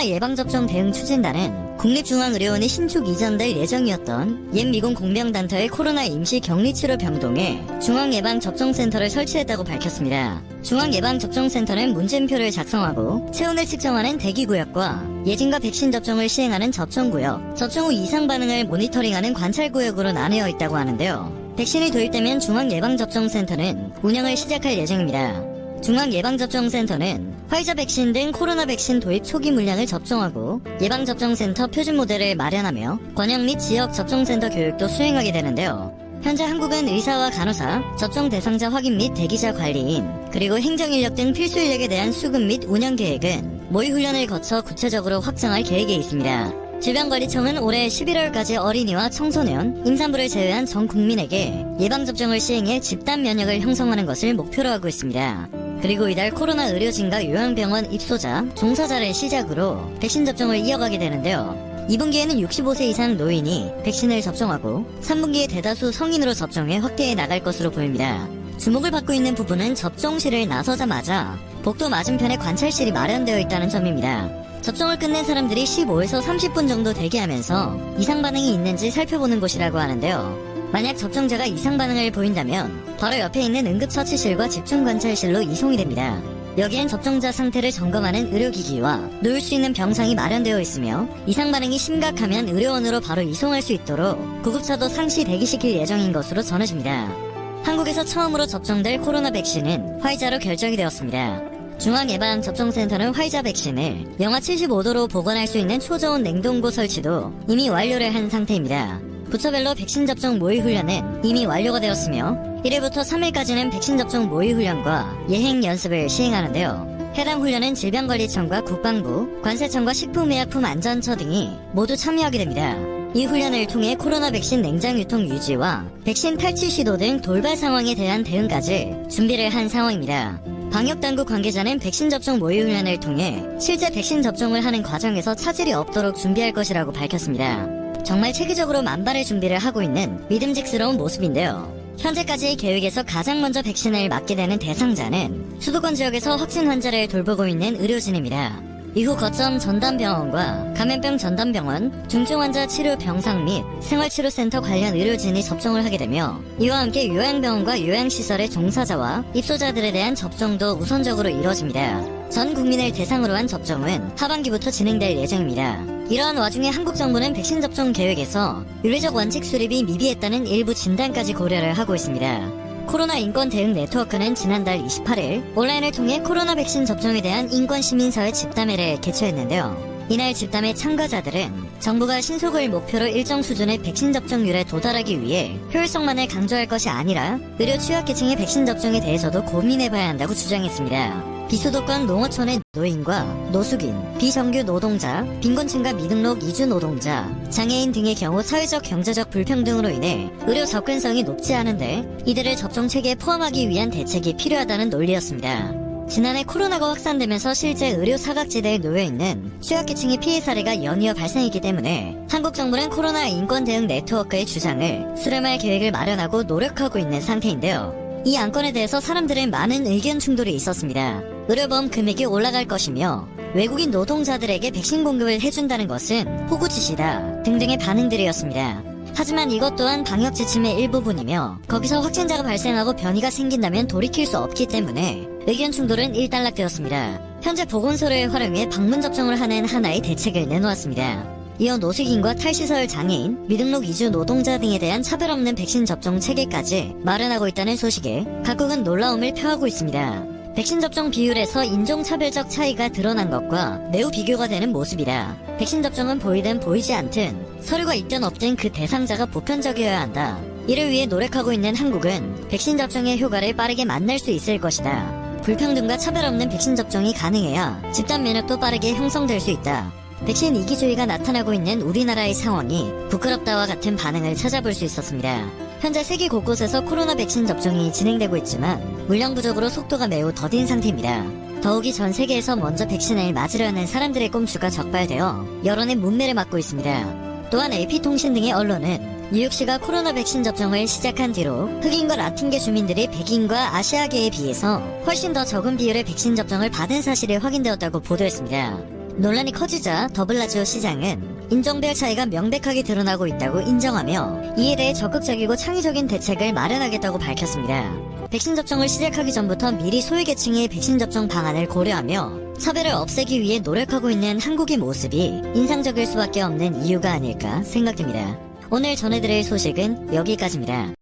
예방접종 대응 추진단은 국립중앙의료원이 신축 이전될 예정이었던 옛 미군 공병단터의 코로나 임시 격리치료 병동에 중앙예방접종센터를 설치했다고 밝혔습니다. 중앙예방접종센터는 문진표를 작성하고 체온을 측정하는 대기구역과 예진과 백신 접종을 시행하는 접종구역, 접종 후 이상 반응을 모니터링하는 관찰구역으로 나뉘어 있다고 하는데요. 백신이 도입되면 중앙예방접종센터는 운영을 시작할 예정입니다. 중앙예방접종센터는 화이자 백신 등 코로나 백신 도입 초기 물량을 접종하고 예방접종센터 표준 모델을 마련하며 권역 및 지역 접종센터 교육도 수행하게 되는데요. 현재 한국은 의사와 간호사, 접종 대상자 확인 및 대기자 관리인, 그리고 행정인력 등 필수 인력에 대한 수급 및 운영 계획은 모의 훈련을 거쳐 구체적으로 확정할 계획에 있습니다. 질병관리청은 올해 11월까지 어린이와 청소년, 임산부를 제외한 전 국민에게 예방접종을 시행해 집단 면역을 형성하는 것을 목표로 하고 있습니다. 그리고 이달 코로나 의료진과 요양병원 입소자, 종사자를 시작으로 백신 접종을 이어가게 되는데요. 2분기에는 65세 이상 노인이 백신을 접종하고 3분기에 대다수 성인으로 접종해 확대해 나갈 것으로 보입니다. 주목을 받고 있는 부분은 접종실을 나서자마자 복도 맞은편에 관찰실이 마련되어 있다는 점입니다. 접종을 끝낸 사람들이 15에서 30분 정도 대기하면서 이상 반응이 있는지 살펴보는 곳이라고 하는데요. 만약 접종자가 이상 반응을 보인다면 바로 옆에 있는 응급처치실과 집중관찰실로 이송이 됩니다. 여기엔 접종자 상태를 점검하는 의료기기와 누울 수 있는 병상이 마련되어 있으며 이상 반응이 심각하면 의료원으로 바로 이송할 수 있도록 구급차도 상시 대기시킬 예정인 것으로 전해집니다. 한국에서 처음으로 접종될 코로나 백신은 화이자로 결정이 되었습니다. 중앙예방접종센터는 화이자 백신을 영하 75도로 보관할 수 있는 초저온 냉동고 설치도 이미 완료를 한 상태입니다. 부처별로 백신 접종 모의 훈련은 이미 완료가 되었으며 1일부터 3일까지는 백신 접종 모의 훈련과 예행 연습을 시행하는데요. 해당 훈련은 질병관리청과 국방부, 관세청과 식품의약품안전처 등이 모두 참여하게 됩니다. 이 훈련을 통해 코로나 백신 냉장 유통 유지와 백신 탈취 시도 등 돌발 상황에 대한 대응까지 준비를 한 상황입니다. 방역당국 관계자는 백신 접종 모의 훈련을 통해 실제 백신 접종을 하는 과정에서 차질이 없도록 준비할 것이라고 밝혔습니다. 정말 체계적으로 만발의 준비를 하고 있는 믿음직스러운 모습인데요. 현재까지의 계획에서 가장 먼저 백신을 맞게 되는 대상자는 수도권 지역에서 확진 환자를 돌보고 있는 의료진입니다. 이후 거점 전담병원과 감염병 전담병원, 중증환자 치료 병상 및 생활치료센터 관련 의료진이 접종을 하게 되며 이와 함께 요양병원과 요양시설의 종사자와 입소자들에 대한 접종도 우선적으로 이뤄집니다. 전 국민을 대상으로 한 접종은 하반기부터 진행될 예정입니다. 이러한 와중에 한국 정부는 백신 접종 계획에서 윤리적 원칙 수립이 미비했다는 일부 진단까지 고려를 하고 있습니다. 코로나 인권 대응 네트워크는 지난달 28일 온라인을 통해 코로나 백신 접종에 대한 인권 시민사회 집담회를 개최했는데요. 이날 집담회 참가자들은 정부가 신속을 목표로 일정 수준의 백신 접종률에 도달하기 위해 효율성만을 강조할 것이 아니라 의료 취약계층의 백신 접종에 대해서도 고민해봐야 한다고 주장했습니다. 비수도권 농어촌의 노인과 노숙인, 비정규 노동자, 빈곤층과 미등록 이주 노동자, 장애인 등의 경우 사회적 경제적 불평등으로 인해 의료 접근성이 높지 않은데 이들을 접종 체계에 포함하기 위한 대책이 필요하다는 논리였습니다. 지난해 코로나가 확산되면서 실제 의료 사각지대에 놓여있는 취약계층의 피해 사례가 연이어 발생했기 때문에 한국 정부는 코로나 인권 대응 네트워크의 주장을 수렴할 계획을 마련하고 노력하고 있는 상태인데요. 이 안건에 대해서 사람들의 많은 의견 충돌이 있었습니다. 의료보험 금액이 올라갈 것이며 외국인 노동자들에게 백신 공급을 해준다는 것은 호구짓이다 등등의 반응들이었습니다. 하지만 이것 또한 방역 지침의 일부분이며 거기서 확진자가 발생하고 변이가 생긴다면 돌이킬 수 없기 때문에 의견 충돌은 일단락되었습니다. 현재 보건소를 활용해 방문 접종을 하는 하나의 대책을 내놓았습니다. 이어 노숙인과 탈시설 장애인, 미등록 이주 노동자 등에 대한 차별 없는 백신 접종 체계까지 마련하고 있다는 소식에 각국은 놀라움을 표하고 있습니다. 백신 접종 비율에서 인종차별적 차이가 드러난 것과 매우 비교가 되는 모습이라 백신 접종은 보이든 보이지 않든 서류가 있든 없든 그 대상자가 보편적이어야 한다. 이를 위해 노력하고 있는 한국은 백신 접종의 효과를 빠르게 만날 수 있을 것이다. 불평등과 차별 없는 백신 접종이 가능해야 집단 면역도 빠르게 형성될 수 있다. 백신 이기주의가 나타나고 있는 우리나라의 상황이 부끄럽다와 같은 반응을 찾아볼 수 있었습니다. 현재 세계 곳곳에서 코로나 백신 접종이 진행되고 있지만 물량 부족으로 속도가 매우 더딘 상태입니다. 더욱이 전 세계에서 먼저 백신을 맞으려는 사람들의 꼼수가 적발되어 여론의 문매를 맞고 있습니다. 또한 AP통신 등의 언론은 뉴욕시가 코로나 백신 접종을 시작한 뒤로 흑인과 라틴계 주민들이 백인과 아시아계에 비해서 훨씬 더 적은 비율의 백신 접종을 받은 사실이 확인되었다고 보도했습니다. 논란이 커지자 더블라지오 시장은 인종별 차이가 명백하게 드러나고 있다고 인정하며 이에 대해 적극적이고 창의적인 대책을 마련하겠다고 밝혔습니다. 백신 접종을 시작하기 전부터 미리 소외계층의 백신 접종 방안을 고려하며 차별을 없애기 위해 노력하고 있는 한국의 모습이 인상적일 수밖에 없는 이유가 아닐까 생각됩니다. 오늘 전해드릴 소식은 여기까지입니다.